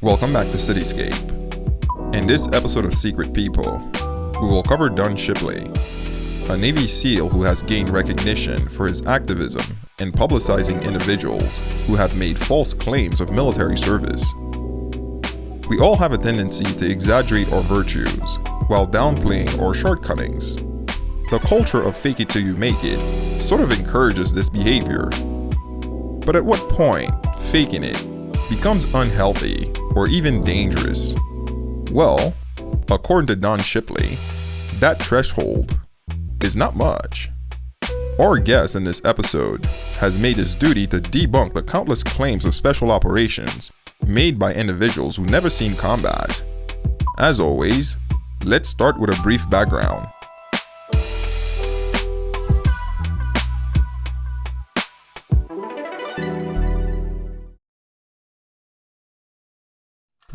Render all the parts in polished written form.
Welcome back to Cityscape. In this episode of Secret People, we will cover Don Shipley, a Navy SEAL who has gained recognition for his activism in publicizing individuals who have made false claims of military service. We all have a tendency to exaggerate our virtues while downplaying our shortcomings. The culture of fake it till you make it sort of encourages this behavior. But at what point faking it becomes unhealthy or even dangerous? Well, according to Don Shipley, that threshold is not much. Our guest in this episode has made his duty to debunk the countless claims of special operations made by individuals who never seen combat. As always, let's start with a brief background.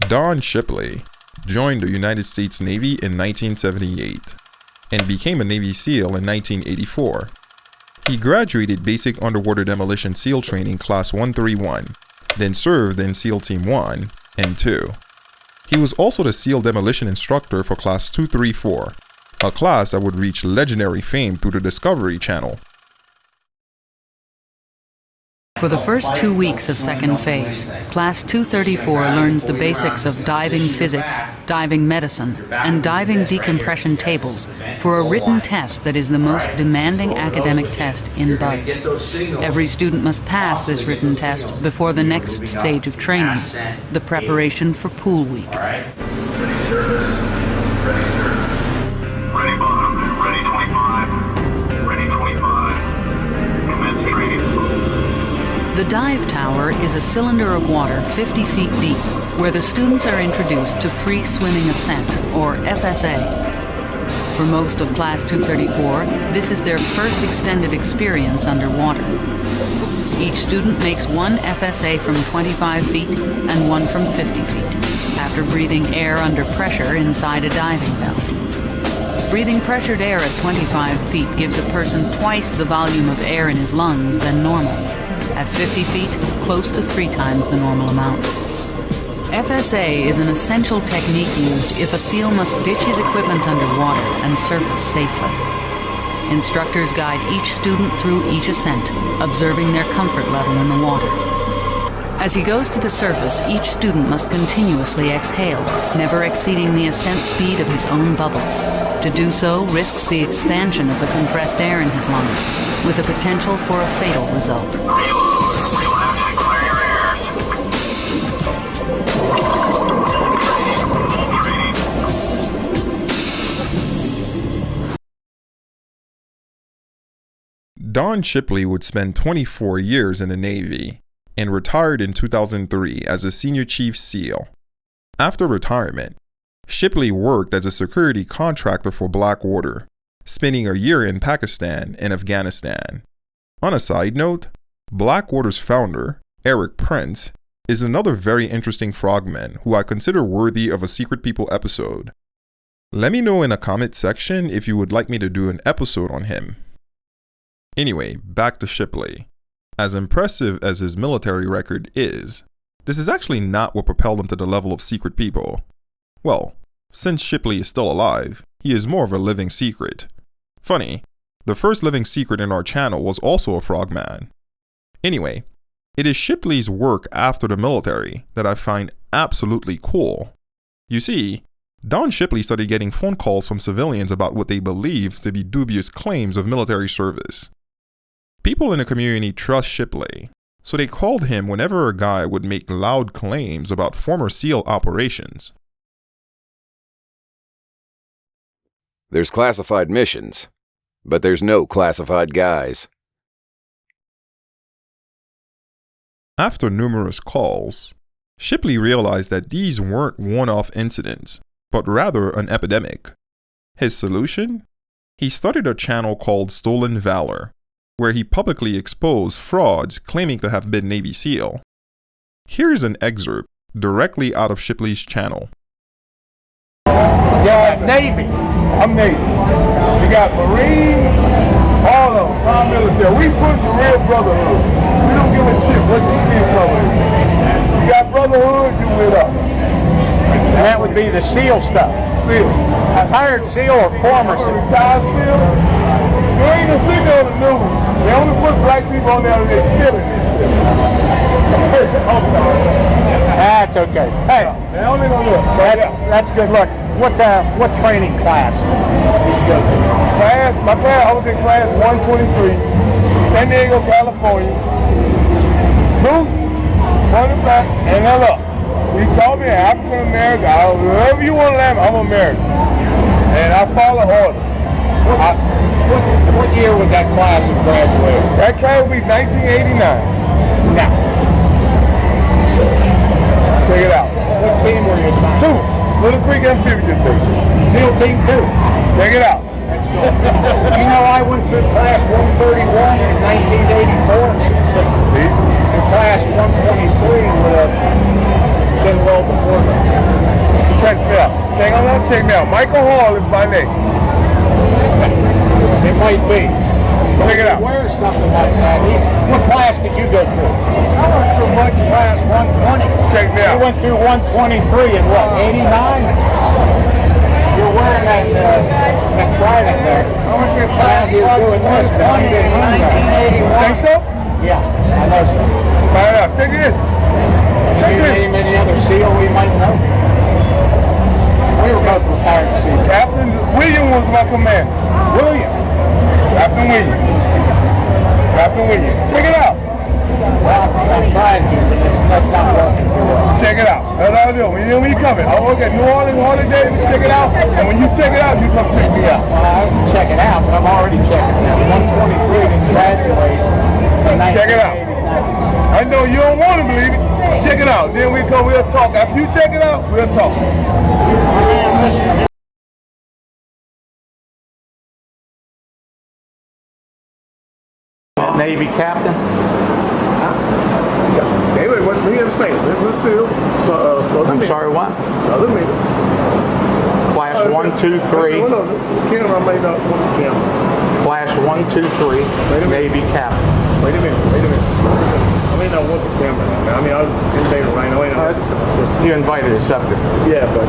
Don Shipley joined the United States Navy in 1978 and became a Navy SEAL in 1984. He graduated Basic Underwater Demolition SEAL Training Class 131, then served in SEAL Team 1 and 2. He was also the SEAL Demolition Instructor for Class 234, a class that would reach legendary fame through the Discovery Channel. For the first 2 weeks of second phase, Class 234 learns the basics of diving physics, diving medicine, and diving decompression tables for a written test that is the most demanding academic test in BUDS. Every student must pass this written test before the next stage of training, the preparation for Pool Week. Ready service, ready service, ready bottom, ready 25, ready 25, commence training. The dive tower is a cylinder of water 50 feet deep, where the students are introduced to free swimming ascent, or FSA. For most of Class 234, this is their first extended experience underwater. Each student makes one FSA from 25 feet and one from 50 feet, after breathing air under pressure inside a diving belt. Breathing pressured air at 25 feet gives a person twice the volume of air in his lungs than normal. At 50 feet, close to 3 times the normal amount. FSA is an essential technique used if a SEAL must ditch his equipment underwater and surface safely. Instructors guide each student through each ascent, observing their comfort level in the water. As he goes to the surface, each student must continuously exhale, never exceeding the ascent speed of his own bubbles. To do so risks the expansion of the compressed air in his lungs, with the potential for a fatal result. Don Shipley would spend 24 years in the Navy and retired in 2003 as a Senior Chief SEAL. After retirement, Shipley worked as a security contractor for Blackwater, spending a year in Pakistan and Afghanistan. On a side note, Blackwater's founder, Eric Prince, is another very interesting frogman who I consider worthy of a Secret People episode. Let me know in the comment section if you would like me to do an episode on him. Anyway, back to Shipley. As impressive as his military record is, this is actually not what propelled him to the level of Secret People. Well, since Shipley is still alive, he is more of a living secret. Funny, the first living secret in our channel was also a frogman. Anyway, it is Shipley's work after the military that I find absolutely cool. You see, Don Shipley started getting phone calls from civilians about what they believed to be dubious claims of military service. People in the community trust Shipley, so they called him whenever a guy would make loud claims about former SEAL operations. There's classified missions, but there's no classified guys. After numerous calls, Shipley realized that these weren't one-off incidents, but rather an epidemic. His solution? He started a channel called Stolen Valor, where he publicly exposed frauds claiming to have been Navy SEAL. Here's an excerpt directly out of Shipley's channel. You got Navy, I'm Navy. You got Marine, all of them, prime military. We push the real brotherhood. We don't give a shit what your skin color is. You got brotherhood, you with us. And that would be the SEAL stuff. SEAL. Retired SEAL or former SEAL? Retired SEAL. You ain't gonna see me on the news. They only put black people on there and they stealing this shit. That's okay. Hey, They only gonna look. that's good. Look, what training class? My class, I was in class 123, San Diego, California. Boots, running back, and now look. He called me an African American. Whatever you want to land, I'm American. And I follow orders. What year would that class have graduated? That class would be 1989. Now, Check it out. what team were you assigned? 2, Little Creek Amphibious Base. SEAL Team 2. Check it out. That's cool. You know, I went through class 131 in 1984. See? So class 123 would have been well before that. Check me out. Check me out. Michael Hall is my name. It might be. Check it out. Where's something like that? What class did you go through? I went through much class 120. Check me out. You went through 123 in what, 89? You're wearing that trident there. I went through class 120 in 1981. Think so? Yeah, I know so. Find out. Check this. Can you name any other SEAL we might know? We were both retired SEALs. Captain William was my commander. William. Captain William. Captain William. Check it out. Well, I'm trying to, but that's not working too well. Check it out. That's all I do. When you coming, I work at New Orleans holiday. Check it out. And when you check it out, you come check me out. Well, I can check it out, but I'm already checking it out. 123 to graduate in 1989. Check it out. I know you don't want to believe it. Check it out. Then we'll talk. After you check it out, we'll talk. Navy captain? Anyway, what we explain? Let's see. I'm sorry, what? Southern Meters. Class 1, 2, 3. No, the camera might not want the camera. Class 1, 2, 3. Navy captain. Wait a minute. I may not want the camera now. I mean, I was in there right now. You invited us up here. Yeah, but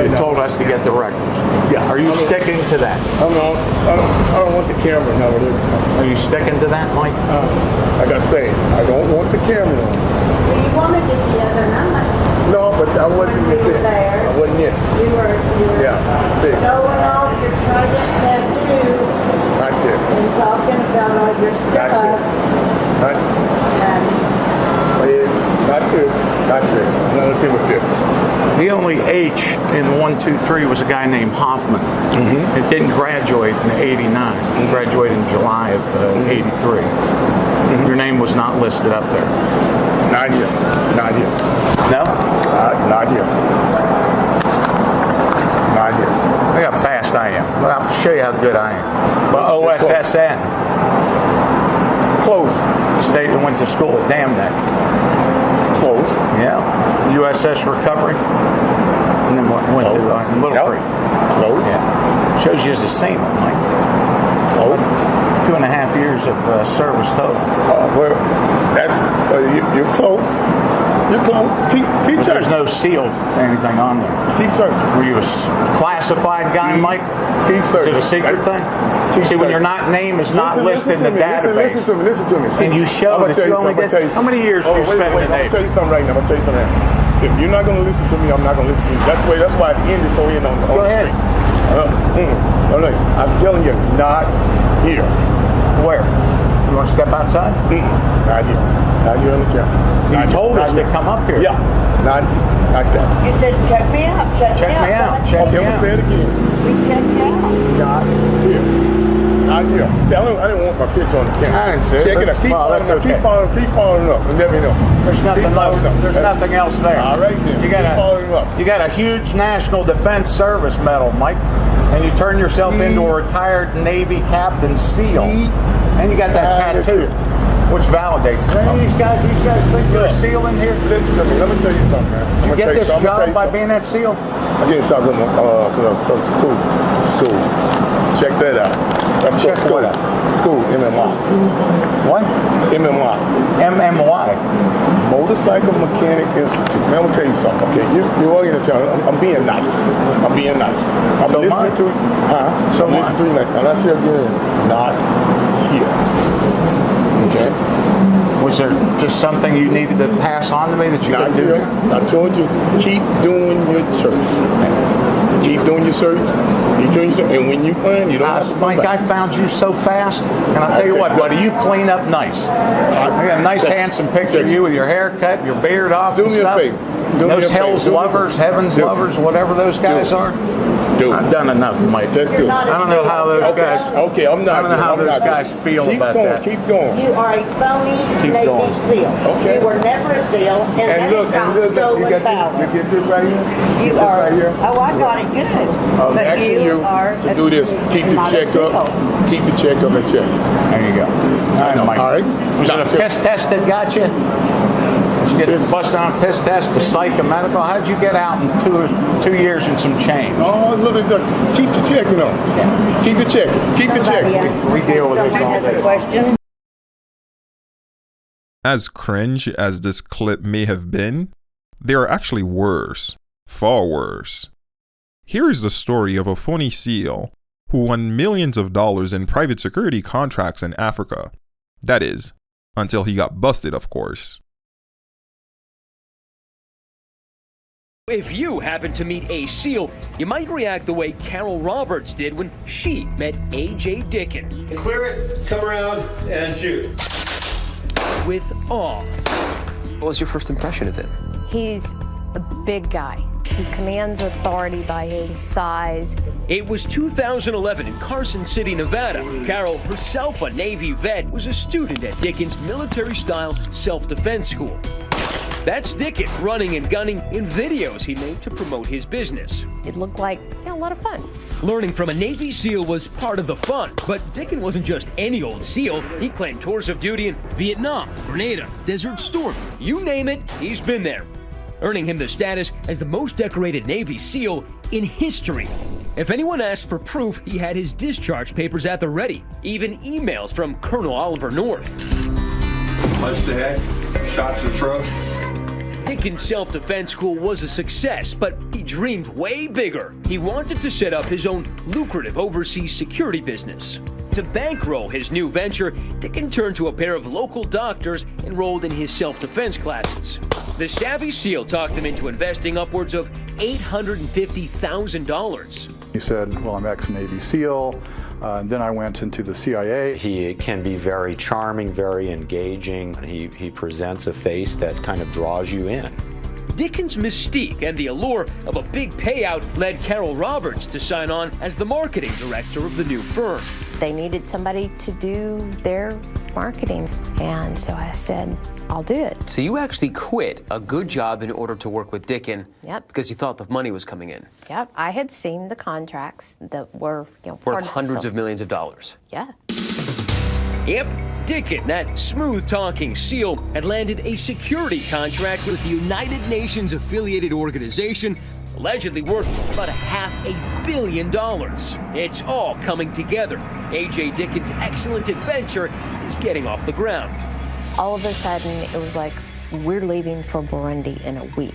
You told us to get the records. Yeah. Are you sticking to that? I don't want the camera now. Are you sticking to that, Mike? Like I say, I don't want the camera on. Well, you wanted this the other night. No, but I wasn't You were this. there. I wasn't this. You were Yeah, see, showing off your trident tattoo not this. and talking about all your Not stuff. this. Not, not this. Not this. Now let's see what this. The only H in 1, 2, 3 was a guy named Hoffman. It didn't graduate in 89. It graduated in July of 83. Your name was not listed up there. Not here. Not here. No? Not here. Not here. Look how fast I am. Well, I'll show you how good I am. Well, OSSN. Close. Stayed and went to school at Dam Neck. Close. Yeah. USS Recovery. And then went to Little Creek. Close. Yeah. Shows you as a seaman, Mike. Close. 2.5 years of service total. Well, that's you're close. You're close. Keep But there's searching. no SEAL anything on there. Keep searching. Were you a classified guy, Mike? Keep Is searching. it a secret thing? Keep See, when your searching. name is not listed in the database, Listen to me. and you show I'ma that tell you only something, I'ma get... tell you How many years something. do you spend in the I'm Navy? gonna tell you something right now. I'm gonna tell you something now. If you're not gonna listen to me, I'm not gonna listen to you. That's why the end is so in on the Go ahead. All right. I'm telling you, not here. Where? You want to step outside? Not here. Not here on the camera. You told us to come up here. Yeah. Not that. You said, check me out, check Check me out. don't Check Okay, me I'm gonna say out. it again. We check you out. Not here. Not here. See, I didn't want my picture on the camera. I didn't see it. Check it out. That's- Keep well, following that's up. okay. Keep following up and let me know. There's nothing Keep else. following up. There's nothing else there. All right then. You got Keep following up. you got a huge National Defense Service medal, Mike, and you turn yourself into a retired Navy Captain SEAL, and you got that tattoo, which validates. These guys think you're a SEAL in here. Listen to me. Let me tell you something, man. Did you get this job by being that SEAL? I didn't stop because I was school. Check that out. That's Check school. what out? School, MMY. What? MMY. MMY. Most Motorcycle Mechanic Institute. Now, I'm gonna tell you something, okay? You're all gonna tell me. I'm being nice. I'm being nice. I'm So listening to you. So I'm listening to you like, and I said again, not here. Okay? Was there just something you needed to pass on to me that you Not couldn't do? here. I told you, keep doing your service. Keep doing your service. Keep doing your service. And when you find, you don't have to come Mike, back. I found you so fast, and I'll tell you what, buddy, you clean up nice. I got a nice, handsome picture of you with your hair cut, your beard off, Do and me a stuff. favor. Do me Those a favor. Hell's Do me a Lovers, favor. Heaven's Do it. Lovers, whatever those guys Do it. are. Do it. I've done enough, Mike. Let's do it. I don't know how those guys. Okay, I'm not. I don't know how I'm those not guys good. feel Keep about going, that. Keep going. You are a phony Keep Navy going. SEAL. Okay. You were never a SEAL, and that is called you stolen get valor. this, you get this right here? You this are. right here? Oh, I got it good. I'm But asking you are to do this. Keep the not a check SEAL. up. Keep the check up and check. There you go. All right, Mike. All right. Was it a piss test that got you? Did you get busted on a piss test, the psych, a medical? How did you get out in 2 years and some change? Oh, look at that. Keep the check, you know. Keep the check. Keep the check. We deal with this Somebody all has a day. question? As cringe as this clip may have been, they are actually worse, far worse. Here is the story of a phony SEAL who won millions of dollars in private security contracts in Africa. That is, until he got busted, of course. If you happen to meet a SEAL, you might react the way Carol Roberts did when she met A.J. Dickin. Clear it, come around, and shoot. With awe. What was your first impression of him? He's a big guy. He commands authority by his size. It was 2011 in Carson City, Nevada. Carol, herself a Navy vet, was a student at Dickin's military-style self-defense school. That's Dickin running and gunning in videos he made to promote his business. It looked like a lot of fun. Learning from a Navy SEAL was part of the fun, but Dickin wasn't just any old SEAL. He claimed tours of duty in Vietnam, Grenada, Desert Storm. You name it, he's been there, earning him the status as the most decorated Navy SEAL in history. If anyone asked for proof, he had his discharge papers at the ready, even emails from Colonel Oliver North. Punched the head, shot to the throat. Dickin's self-defense school was a success, but he dreamed way bigger. He wanted to set up his own lucrative overseas security business. To bankroll his new venture, Dickin turned to a pair of local doctors enrolled in his self-defense classes. The savvy SEAL talked them into investing upwards of $850,000. He said, well, I'm ex-Navy SEAL. Then I went into the CIA. He can be very charming, very engaging. He presents a face that kind of draws you in. Dickin's mystique and the allure of a big payout led Carol Roberts to sign on as the marketing director of the new firm. They needed somebody to do their marketing, and so I said, I'll do it. So you actually quit a good job in order to work with Dickin. Yep. Because you thought the money was coming in. Yep, I had seen the contracts that were, Worth hundreds of millions of dollars. Yeah. Yep, Dickin, that smooth-talking SEAL, had landed a security contract with the United Nations affiliated organization, allegedly worth about $500 million. It's all coming together. A.J. Dickin's excellent adventure is getting off the ground. All of a sudden, it was like, we're leaving for Burundi in a week.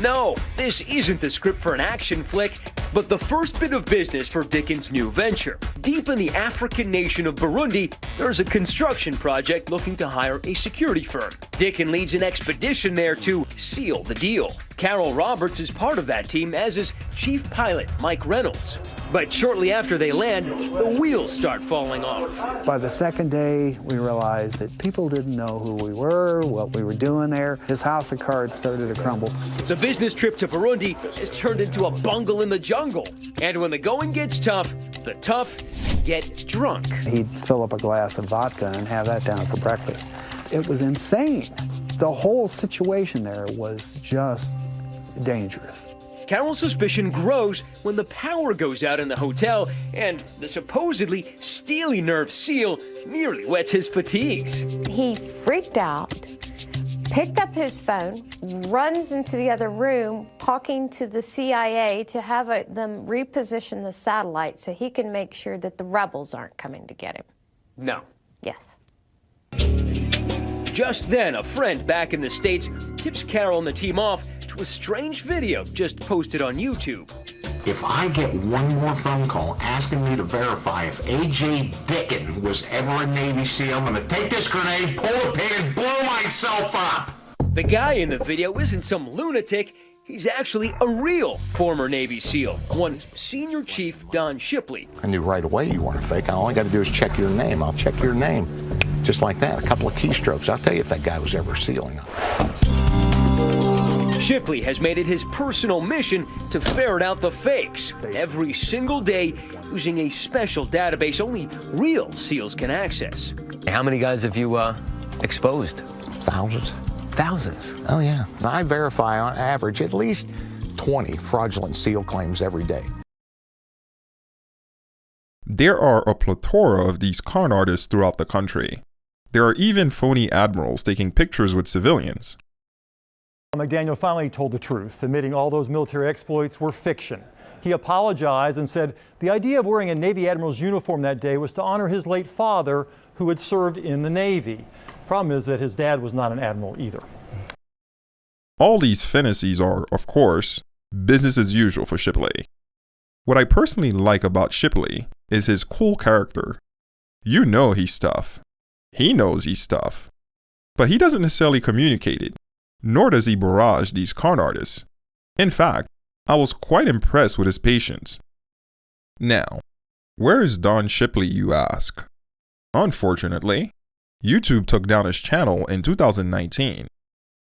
No, this isn't the script for an action flick, but the first bit of business for Dickin's new venture. Deep in the African nation of Burundi, there's a construction project looking to hire a security firm. Dickin leads an expedition there to seal the deal. Carol Roberts is part of that team, as is chief pilot Mike Reynolds. But shortly after they land, the wheels start falling off. By the second day, we realized that people didn't know who we were, what we were doing there. His house of cards started to crumble. The business trip to Burundi is turned into a bungle in the jungle. And when the going gets tough, the tough get drunk. He'd fill up a glass of vodka and have that down for breakfast. It was insane. The whole situation there was just dangerous. Carol's suspicion grows when the power goes out in the hotel and the supposedly steely nerved SEAL nearly wets his fatigues. He freaked out, picked up his phone, runs into the other room, talking to the CIA to have them reposition the satellite so he can make sure that the rebels aren't coming to get him. No. Yes. Just then, a friend back in the States tips Carol and the team off to a strange video just posted on YouTube. If I get one more phone call asking me to verify if A.J. Dickin was ever a Navy SEAL, I'm gonna take this grenade, pull the pin, and blow myself up! The guy in the video isn't some lunatic. He's actually a real former Navy SEAL, one Senior Chief Don Shipley. I knew right away you weren't fake. All I got to do is check your name. I'll check your name. Just like that, a couple of keystrokes. I'll tell you if that guy was ever a SEAL or not. Shipley has made it his personal mission to ferret out the fakes every single day using a special database only real SEALs can access. How many guys have you exposed? Thousands. Thousands? Oh, yeah. I verify on average at least 20 fraudulent SEAL claims every day. There are a plethora of these con artists throughout the country. There are even phony admirals taking pictures with civilians. McDaniel finally told the truth, admitting all those military exploits were fiction. He apologized and said the idea of wearing a Navy admiral's uniform that day was to honor his late father, who had served in the Navy. Problem is that his dad was not an admiral either. All these fantasies are, of course, business as usual for Shipley. What I personally like about Shipley is his cool character. You know he's tough. He knows he's tough. But he doesn't necessarily communicate it, nor does he barrage these con artists. In fact, I was quite impressed with his patience. Now, where is Don Shipley, you ask? Unfortunately, YouTube took down his channel in 2019.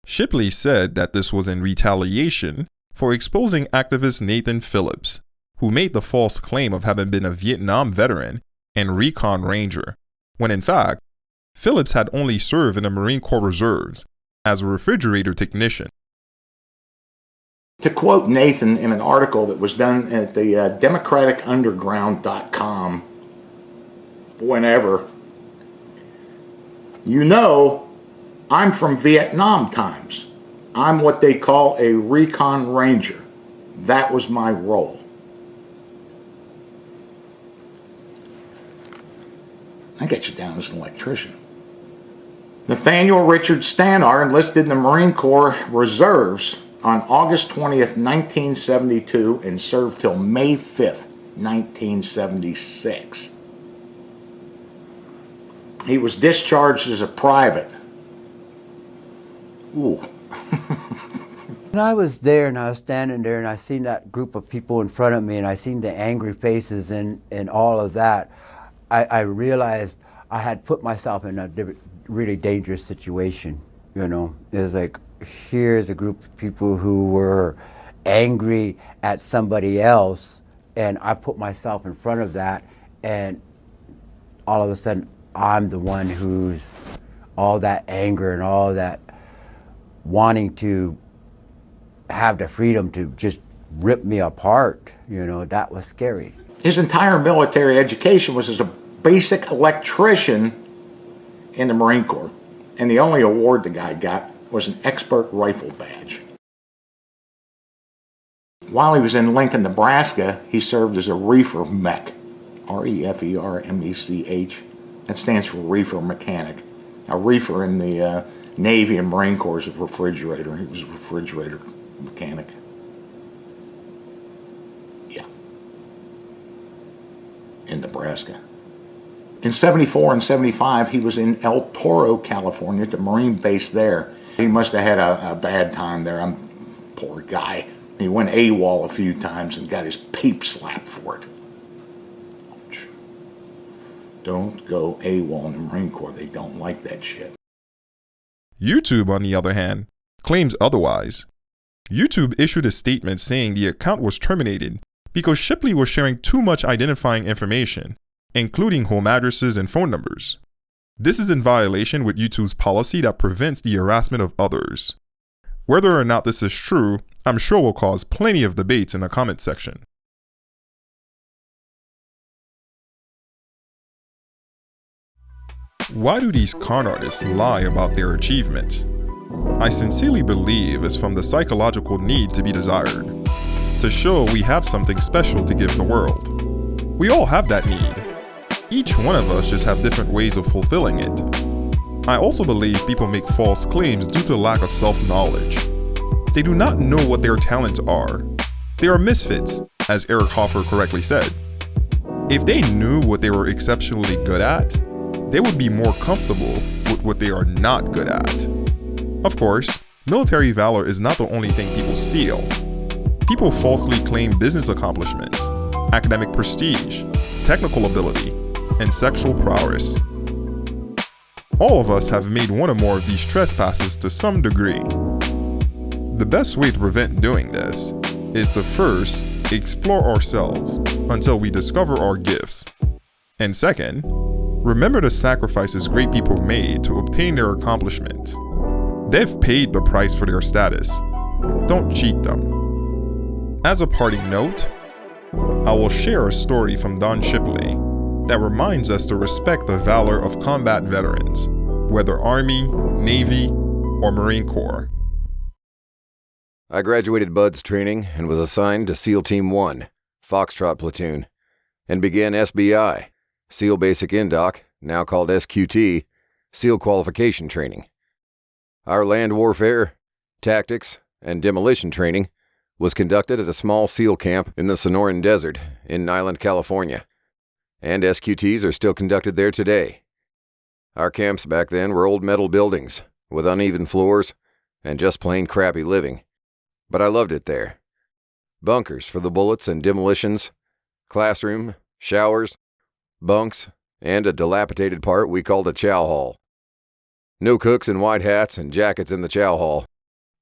Shipley said that this was in retaliation for exposing activist Nathan Phillips, who made the false claim of having been a Vietnam veteran and recon ranger, when in fact, Phillips had only served in the Marine Corps Reserves as a refrigerator technician. To quote Nathan in an article that was done at the democraticunderground.com whenever, you know, I'm from Vietnam times. I'm what they call a recon ranger. That was my role. I get you down as an electrician. Nathaniel Richard Stannard enlisted in the Marine Corps Reserves on August 20th, 1972 and served till May 5th, 1976. He was discharged as a private. Ooh. When I was there and I was standing there and I seen that group of people in front of me and I seen the angry faces and all of that, I realized I had put myself in a really dangerous situation, you know. It was like, here's a group of people who were angry at somebody else and I put myself in front of that and all of a sudden I'm the one who's all that anger and all that wanting to have the freedom to just rip me apart, you know. That was scary. His entire military education was as a basic electrician in the Marine Corps, and the only award the guy got was an expert rifle badge. While he was in Lincoln, Nebraska, he served as a reefer mech, R-E-F-E-R-M-E-C-H. That stands for reefer mechanic. A reefer in the Navy and Marine Corps is a refrigerator. He was a refrigerator mechanic. Yeah. In Nebraska. In 74 and 75, he was in El Toro, California, the Marine base there. He must have had a bad time there. Poor guy. He went AWOL a few times and got his peep slapped for it. Don't go AWOL in the Marine Corps. They don't like that shit. YouTube, on the other hand, claims otherwise. YouTube issued a statement saying the account was terminated because Shipley was sharing too much identifying information, including home addresses and phone numbers. This is in violation with YouTube's policy that prevents the harassment of others. Whether or not this is true, I'm sure will cause plenty of debates in the comment section. Why do these con artists lie about their achievements? I sincerely believe it's from the psychological need to be desired, to show we have something special to give the world. We all have that need. Each one of us just have different ways of fulfilling it. I also believe people make false claims due to lack of self-knowledge. They do not know what their talents are. They are misfits, as Eric Hoffer correctly said. If they knew what they were exceptionally good at, they would be more comfortable with what they are not good at. Of course, military valor is not the only thing people steal. People falsely claim business accomplishments, academic prestige, technical ability, and sexual prowess. All of us have made one or more of these trespasses to some degree. The best way to prevent doing this is to first explore ourselves until we discover our gifts. And second, remember the sacrifices great people made to obtain their accomplishments. They've paid the price for their status. Don't cheat them. As a parting note, I will share a story from Don Shipley that reminds us to respect the valor of combat veterans, whether Army, Navy, or Marine Corps. I graduated BUDS training and was assigned to SEAL Team 1, Foxtrot Platoon, and began SBI, SEAL Basic Indoc, now called SQT, SEAL Qualification Training. Our land warfare, tactics, and demolition training was conducted at a small SEAL camp in the Sonoran Desert in Niland, California, and SQTs are still conducted there today. Our camps back then were old metal buildings with uneven floors and just plain crappy living, but I loved it there. Bunkers for the bullets and demolitions, classroom, showers, bunks, and a dilapidated part we called a chow hall. No cooks in white hats and jackets in the chow hall.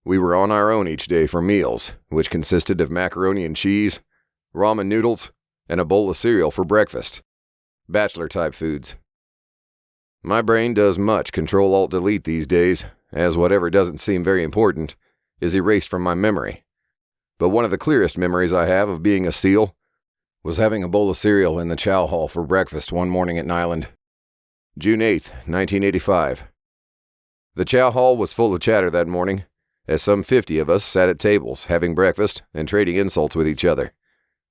We were on our own each day for meals, which consisted of macaroni and cheese, ramen noodles, and a bowl of cereal for breakfast. Bachelor-type foods. My brain does much Control-Alt-Delete these days, as whatever doesn't seem very important is erased from my memory. But one of the clearest memories I have of being a SEAL was having a bowl of cereal in the chow hall for breakfast one morning at Niland. June 8th, 1985. The chow hall was full of chatter that morning, as some 50 of us sat at tables having breakfast and trading insults with each other,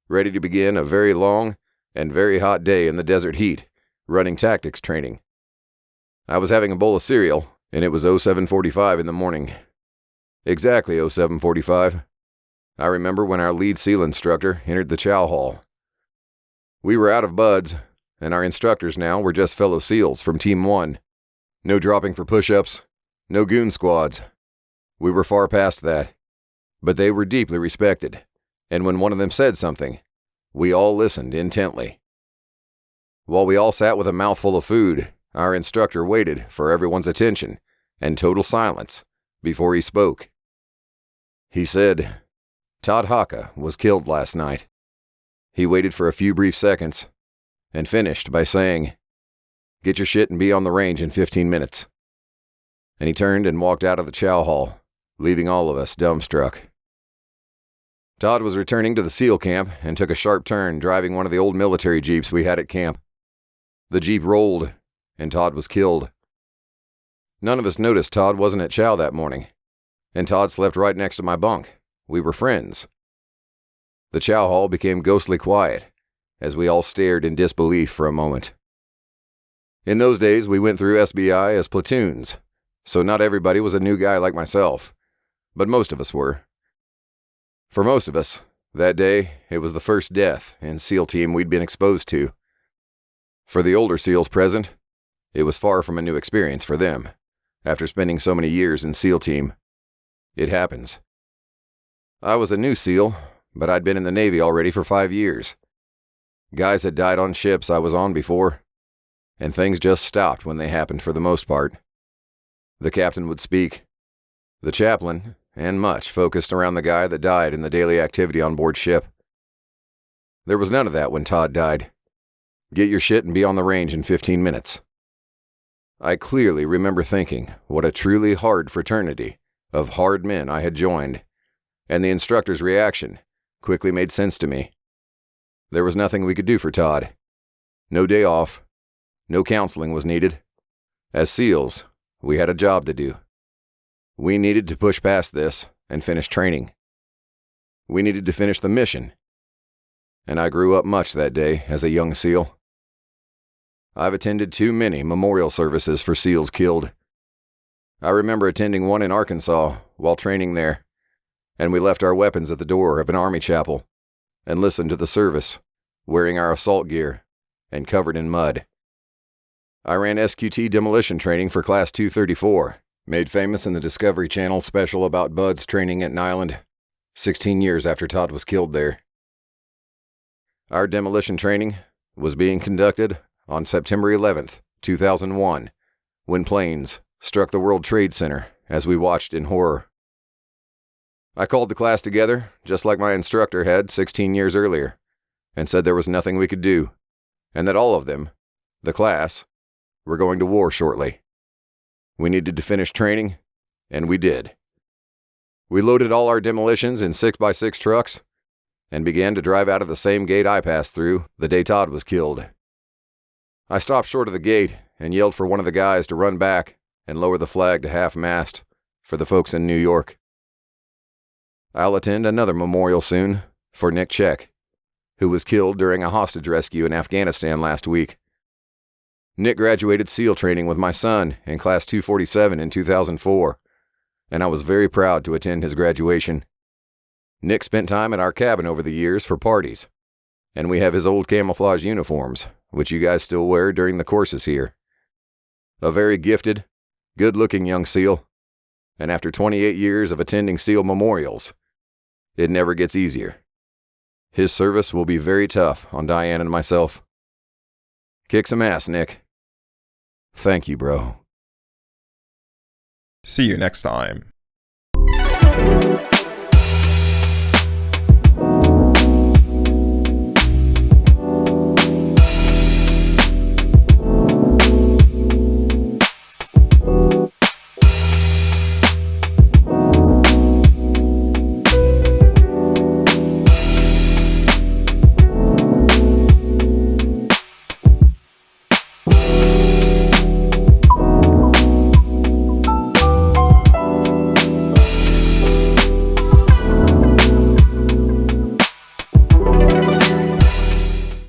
ready to begin a very long and very hot day in the desert heat, running tactics training. I was having a bowl of cereal, and it was 07:45 in the morning. Exactly 07:45. I remember when our lead SEAL instructor entered the chow hall. We were out of BUDS, and our instructors now were just fellow SEALs from Team 1. No dropping for push-ups, no goon squads. We were far past that, but they were deeply respected, and when one of them said something, we all listened intently. While we all sat with a mouthful of food, our instructor waited for everyone's attention and total silence before he spoke. He said, "Todd Haka was killed last night." He waited for a few brief seconds and finished by saying, "Get your shit and be on the range in 15 minutes. And he turned and walked out of the chow hall, leaving all of us dumbstruck. Todd was returning to the SEAL camp and took a sharp turn driving one of the old military jeeps we had at camp. The jeep rolled, and Todd was killed. None of us noticed Todd wasn't at chow that morning, and Todd slept right next to my bunk. We were friends. The chow hall became ghostly quiet as we all stared in disbelief for a moment. In those days, we went through SBI as platoons, so not everybody was a new guy like myself, but most of us were. For most of us, that day, it was the first death in SEAL team we'd been exposed to. For the older SEALs present, it was far from a new experience for them, after spending so many years in SEAL team. It happens. I was a new SEAL, but I'd been in the Navy already for 5 years. Guys had died on ships I was on before, and things just stopped when they happened for the most part. The captain would speak. The chaplain, and much focused around the guy that died in the daily activity on board ship. There was none of that when Todd died. Get your shit and be on the range in 15 minutes. I clearly remember thinking what a truly hard fraternity of hard men I had joined, and the instructor's reaction quickly made sense to me. There was nothing we could do for Todd. No day off. No counseling was needed. As SEALs, we had a job to do. We needed to push past this and finish training. We needed to finish the mission. And I grew up much that day as a young SEAL. I've attended too many memorial services for SEALs killed I remember attending one in Arkansas while training there, and we left our weapons at the door of an Army chapel and listened to the service, wearing our assault gear and covered in mud. I ran SQT demolition training for Class 234, made famous in the Discovery Channel special about Bud's training at Nyland, 16 years after Todd was killed there. Our demolition training was being conducted on September 11th, 2001, when planes struck the World Trade Center as we watched in horror. I called the class together, just like my instructor had 16 years earlier, and said there was nothing we could do, and that all of them, the class, were going to war shortly. We needed to finish training, and we did. We loaded all our demolitions in 6x6 trucks and began to drive out of the same gate I passed through the day Todd was killed. I stopped short of the gate and yelled for one of the guys to run back and lower the flag to half-mast for the folks in New York. I'll attend another memorial soon for Nick Check, who was killed during a hostage rescue in Afghanistan last week. Nick graduated SEAL training with my son in Class 247 in 2004, and I was very proud to attend his graduation. Nick spent time at our cabin over the years for parties, and we have his old camouflage uniforms, which you guys still wear during the courses here. A very gifted, good-looking young SEAL, and after 28 years of attending SEAL memorials, it never gets easier. His service will be very tough on Diane and myself. Kick some ass, Nick. Thank you, bro. See you next time.